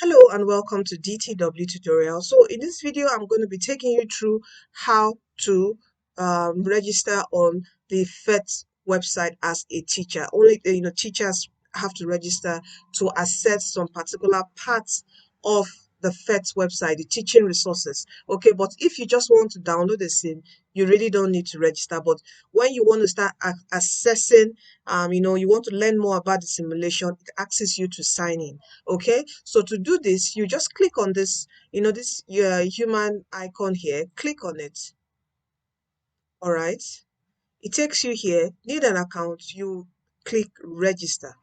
Hello and welcome to DTW tutorial. So in this video, I'm going to be taking you through how to register on the PhET website as a teacher. Only teachers have to register to access some particular parts of the PhET website, the teaching resources. Okay, but if you just want to download the sim, you really don't need to register. But when you want to start accessing, you want to learn more about the simulation, it asks you to sign in. Okay, so to do this, you just click on this, this human icon here, click on it. All right, it takes you here. Need an account, you click register.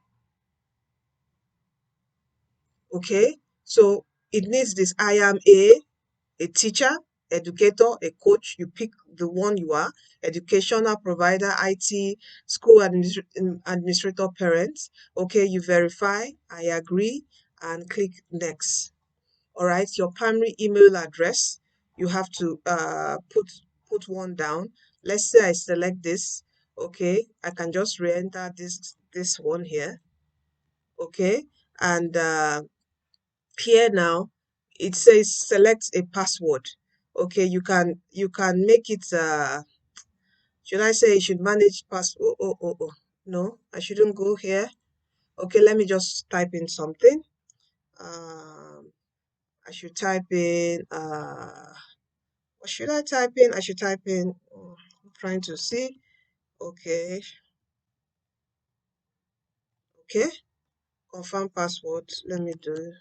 Okay, so it needs this: I am a teacher, educator, a coach. You pick the one you are: educational provider, IT, school administrator, parent. Okay, you verify, I agree, and click next. All right, your primary email address, you have to put one down. Let's say I select this. Okay, I can just re-enter this one here. Okay, and here now it says select a password. Okay, you can make it should I say you should manage password? Oh, no, I shouldn't go here. Okay, let me just type in something. I should type in what should I type in? I should type in, I'm trying to see. Okay, okay, confirm password. Let me do,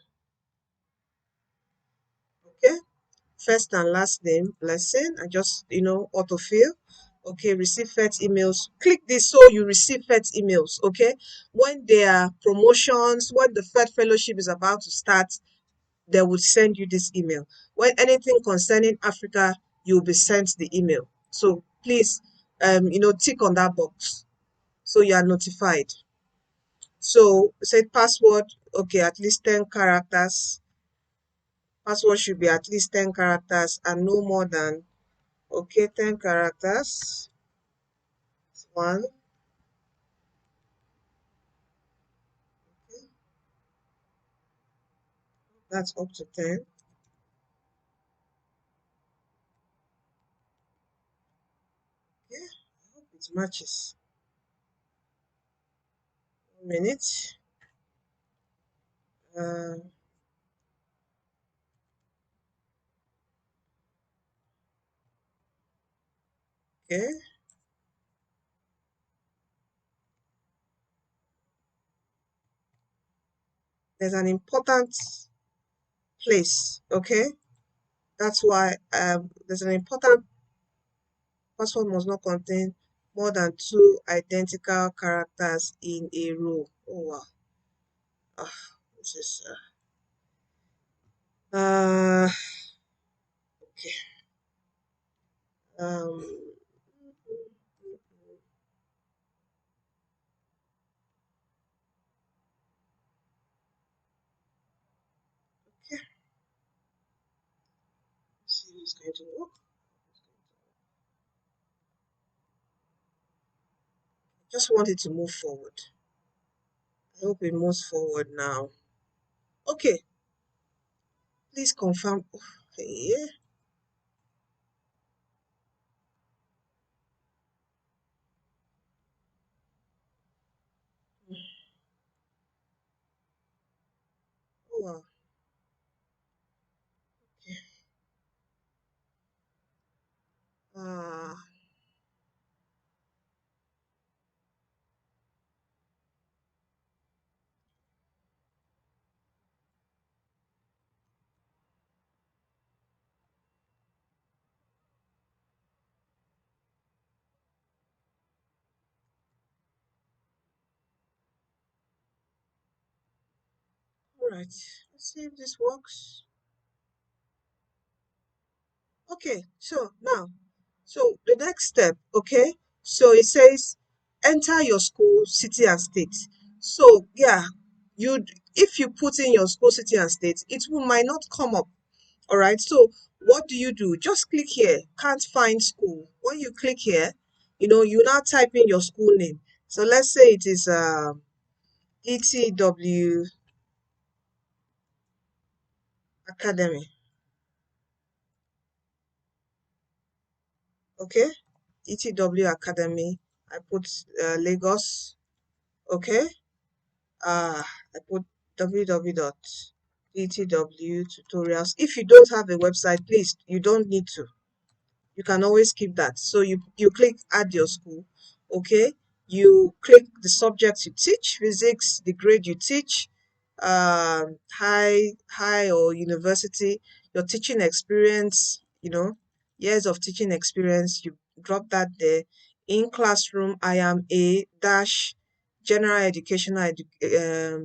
okay, first and last name, blessing. I just, autofill. Okay, receive PhET emails. Click this so you receive PhET emails. Okay, when there are promotions, when the PhET fellowship is about to start, they will send you this email. When anything concerning Africa, you'll be sent the email. So please, tick on that box so you are notified. So set password, okay, at least 10 characters. Password should be at least 10 characters and no more than, okay, 10 characters. One, okay, that's up to 10. Okay, I hope it matches. 1 minute. Uh, okay, there's an important place, okay? That's why there's an important password must not contain more than 2 identical characters in a row. Oh wow. This is okay. Um okay. Let's see if it's going to work. Just want it to move forward. I hope it moves forward now. Okay, please confirm. Okay. Oh wow. Okay. Uh, all right. Let's see if this works. Okay, so now, so the next step, okay, so it says enter your school, city and state. So yeah, you if you put in your school, city and state, might not come up. All right, so what do? Just click here, can't find school. When you click here, you now type in your school name. So let's say it is DTW Academy. Okay, ETW Academy. I put Lagos. Okay, I put www.dtw tutorials. If you don't have a website, please, you don't need to. You can always keep that. So you click add your school. Okay, you click the subjects you teach, physics, the grade you teach, high or university, your teaching experience, years of teaching experience, you drop that there. In classroom, I am a dash general educational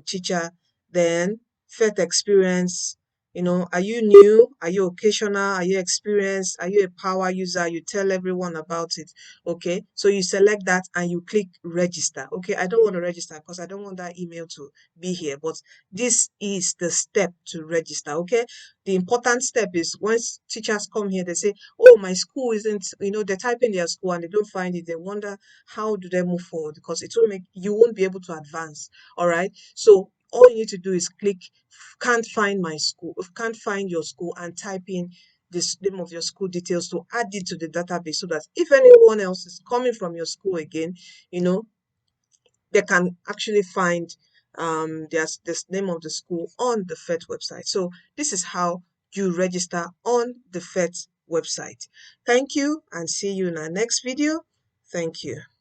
teacher, then PhET experience. Are you new? Are you occasional? Are you experienced? Are you a power user? You tell everyone about it. Okay. So you select that and you click register. Okay. I don't want to register because I don't want that email to be here, but this is the step to register. Okay. The important step is once teachers come here, they say, oh, my school isn't, they type in their school and they don't find it. They wonder how do they move forward, because it will make, you won't be able to advance. All right. So all you need to do is click can't find my school, can't find your school, and type in the name of your school details to add it to the database, so that if anyone else is coming from your school again, you know, they can actually find this name of the school on the PhET website. So this is how you register on the PhET website. Thank you and see you in our next video. Thank you.